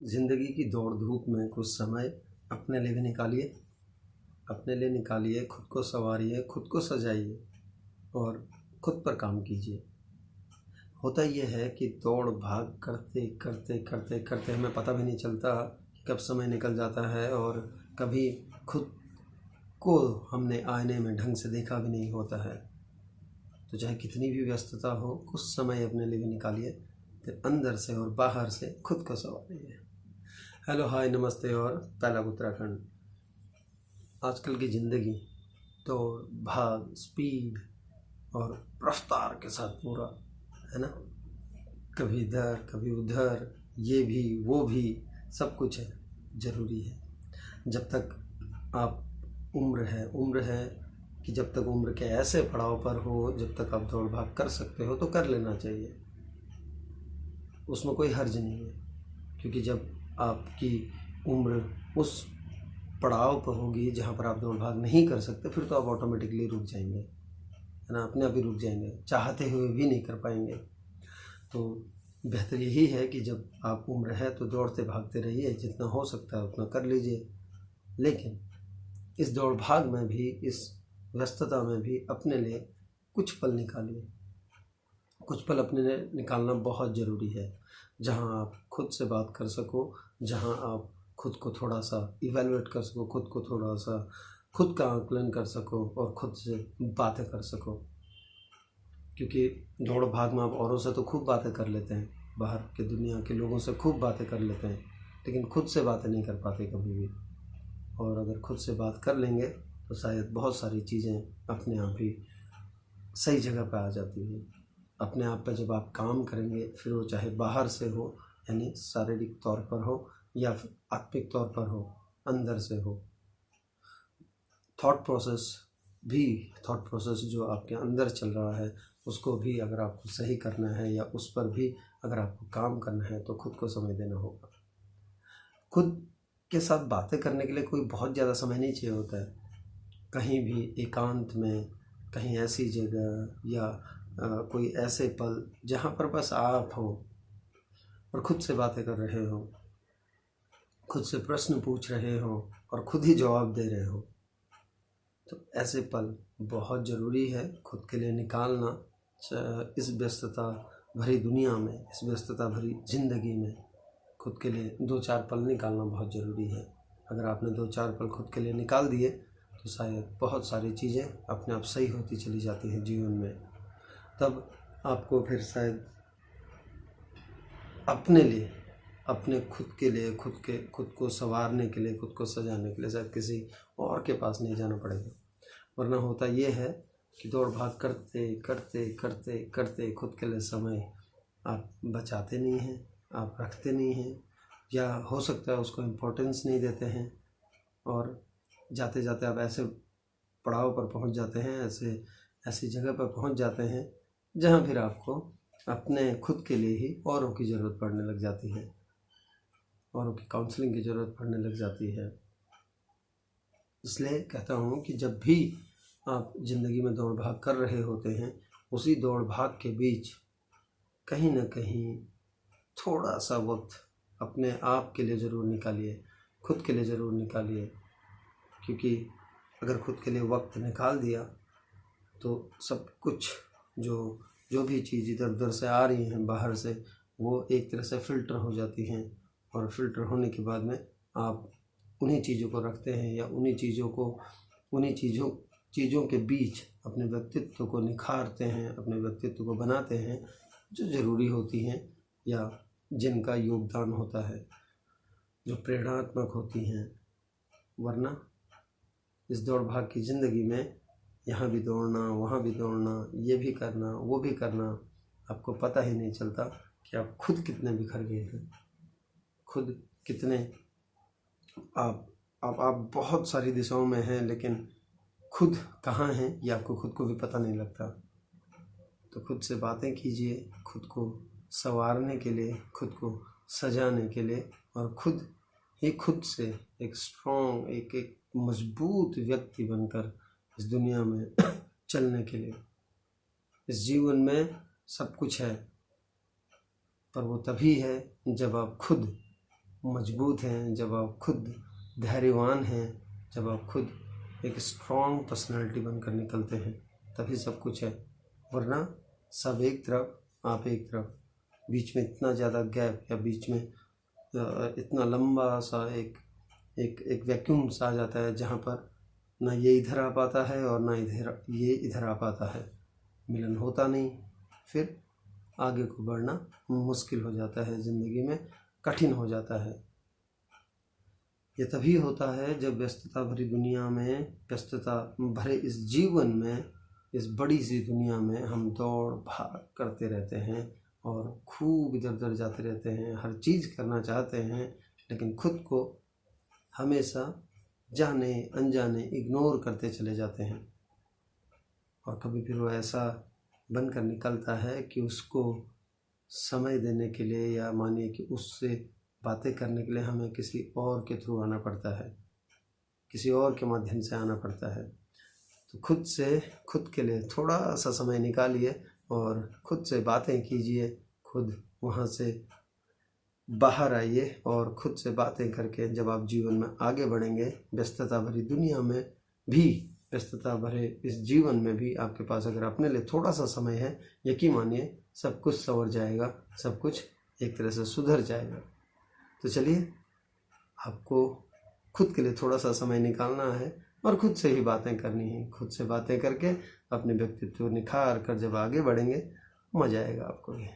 ज़िंदगी की दौड़ धूप में कुछ समय अपने लिए भी निकालिए। अपने लिए निकालिए, खुद को संवारिए, खुद को सजाइए और खुद पर काम कीजिए। होता ये है कि दौड़ भाग करते करते करते करते हमें पता भी नहीं चलता कि कब समय निकल जाता है, और कभी खुद को हमने आईने में ढंग से देखा भी नहीं होता है। तो चाहे कितनी भी व्यस्तता हो, कुछ समय अपने लिए भी निकालिए, फिर अंदर से और बाहर से खुद को संवारिए। हेलो, हाय, नमस्ते और पहला उत्तराखंड। आजकल की ज़िंदगी दौड़ भाग, स्पीड और रफ्तार के साथ पूरा है ना। कभी इधर कभी उधर, ये भी वो भी, सब कुछ है, ज़रूरी है। जब तक आप उम्र है कि जब तक उम्र के ऐसे पड़ाव पर हो, जब तक आप दौड़ भाग कर सकते हो तो कर लेना चाहिए। उसमें कोई हर्ज नहीं है, क्योंकि जब आपकी उम्र उस पड़ाव पर होगी जहाँ पर आप दौड़ भाग नहीं कर सकते, फिर तो आप ऑटोमेटिकली रुक जाएंगे, है ना। अपने आप ही रुक जाएंगे, चाहते हुए भी नहीं कर पाएंगे। तो बेहतर यही है कि जब आप उम्र है तो दौड़ते भागते रहिए, जितना हो सकता है उतना कर लीजिए। लेकिन इस दौड़ भाग में भी, इस व्यस्तता में भी अपने लिए कुछ पल निकालिए। कुछ पल अपने लिए निकालना बहुत ज़रूरी है, जहाँ आप खुद से बात कर सको, जहाँ आप खुद को थोड़ा सा इवैल्यूएट कर सको, खुद को थोड़ा सा खुद का आकलन कर सको और खुद से बातें कर सको। क्योंकि दौड़ भाग में आप औरों से तो खूब बातें कर लेते हैं, बाहर के दुनिया के लोगों से खूब बातें कर लेते हैं, लेकिन खुद से बातें नहीं कर पाते कभी भी। और अगर खुद से बात कर लेंगे तो शायद बहुत सारी चीज़ें अपने आप ही सही जगह पर आ जाती हैं। अपने आप पर जब आप काम करेंगे, फिर वो चाहे बाहर से हो, यानी शारीरिक तौर पर हो, या फिर आत्मिक तौर पर हो, अंदर से हो, थॉट प्रोसेस जो आपके अंदर चल रहा है, उसको भी अगर आपको सही करना है या उस पर भी अगर आपको काम करना है, तो खुद को समय देना होगा। खुद के साथ बातें करने के लिए कोई बहुत ज़्यादा समय नहीं चाहिए होता है। कहीं भी एकांत में, कहीं ऐसी जगह या कोई ऐसे पल जहाँ पर बस आप हो और खुद से बातें कर रहे हो, खुद से प्रश्न पूछ रहे हो और खुद ही जवाब दे रहे हो, तो ऐसे पल बहुत ज़रूरी है खुद के लिए निकालना। इस व्यस्तता भरी दुनिया में, इस व्यस्तता भरी ज़िंदगी में खुद के लिए 2-4 पल निकालना बहुत ज़रूरी है। अगर आपने 2-4 पल खुद के लिए निकाल दिए तो शायद बहुत सारी चीज़ें अपने आप सही होती चली जाती हैं जीवन में। तब आपको फिर शायद अपने लिए, अपने खुद के लिए, खुद को संवारने के लिए, खुद को सजाने के लिए शायद किसी और के पास नहीं जाना पड़ेगा। वरना होता ये है कि दौड़ भाग करते करते करते करते खुद के लिए समय आप बचाते नहीं हैं, आप रखते नहीं हैं, या हो सकता है उसको इम्पोर्टेंस नहीं देते हैं, और जाते जाते आप ऐसे पड़ाव पर पहुंच जाते हैं, ऐसी जगह पर पहुंच जाते हैं जहां फिर आपको अपने खुद के लिए ही औरों की ज़रूरत पड़ने लग जाती है, औरों की काउंसलिंग की ज़रूरत पड़ने लग जाती है। इसलिए कहता हूँ कि जब भी आप ज़िंदगी में दौड़ भाग कर रहे होते हैं, उसी दौड़ भाग के बीच कहीं ना कहीं थोड़ा सा वक्त अपने आप के लिए ज़रूर निकालिए, खुद के लिए ज़रूर निकालिए। क्योंकि अगर खुद के लिए वक्त निकाल दिया तो सब कुछ जो भी चीज़ इधर उधर से आ रही हैं बाहर से, वो एक तरह से फ़िल्टर हो जाती हैं, और फ़िल्टर होने के बाद में आप उन्हीं चीज़ों को रखते हैं, या उन्हीं चीज़ों के बीच अपने व्यक्तित्व को निखारते हैं, अपने व्यक्तित्व को बनाते हैं, जो ज़रूरी होती हैं या जिनका योगदान होता है, जो प्रेरणात्मक होती हैं। वरना इस दौड़ भाग की ज़िंदगी में यहाँ भी दौड़ना, वहाँ भी दौड़ना, ये भी करना, वो भी करना, आपको पता ही नहीं चलता कि आप खुद कितने बिखर गए हैं, खुद कितने आप बहुत सारी दिशाओं में हैं, लेकिन खुद कहाँ हैं ये आपको खुद को भी पता नहीं लगता। तो खुद से बातें कीजिए, खुद को संवारने के लिए, खुद को सजाने के लिए, और खुद से एक स्ट्रॉन्ग, एक मजबूत व्यक्ति बनकर इस दुनिया में चलने के लिए। इस जीवन में सब कुछ है, पर वो तभी है जब आप खुद मजबूत हैं, जब आप खुद धैर्यवान हैं, जब आप खुद एक स्ट्रॉन्ग पर्सनालिटी बनकर निकलते हैं, तभी सब कुछ है। वरना सब एक तरफ, आप एक तरफ, बीच में इतना ज़्यादा गैप या बीच में इतना लंबा सा एक वैक्यूम सा आ जाता है जहाँ पर ना ये इधर आ पाता है और ना ये इधर आ पाता है, मिलन होता नहीं। फिर आगे को बढ़ना मुश्किल हो जाता है, ज़िंदगी में कठिन हो जाता है। ये तभी होता है जब व्यस्तता भरी दुनिया में, व्यस्तता भरे इस जीवन में, इस बड़ी सी दुनिया में हम दौड़ भाग करते रहते हैं और खूब इधर उधर जाते रहते हैं, हर चीज़ करना चाहते हैं, लेकिन खुद को हमेशा जाने अनजाने इग्नोर करते चले जाते हैं। और कभी फिर वो ऐसा बनकर निकलता है कि उसको समय देने के लिए, या मानिए कि उससे बातें करने के लिए हमें किसी और के थ्रू आना पड़ता है, किसी और के माध्यम से आना पड़ता है। तो खुद के लिए थोड़ा सा समय निकालिए और खुद से बातें कीजिए, खुद वहाँ से बाहर आइए और खुद से बातें करके जब आप जीवन में आगे बढ़ेंगे, व्यस्तता भरी दुनिया में भी, व्यस्तता भरे इस जीवन में भी आपके पास अगर अपने लिए थोड़ा सा समय है, यकीन मानिए सब कुछ संवर जाएगा, सब कुछ एक तरह से सुधर जाएगा। तो चलिए, आपको खुद के लिए थोड़ा सा समय निकालना है और खुद से ही बातें करनी है। खुद से बातें करके अपने व्यक्तित्व निखार कर जब आगे बढ़ेंगे, मज़ा आएगा आपको भी।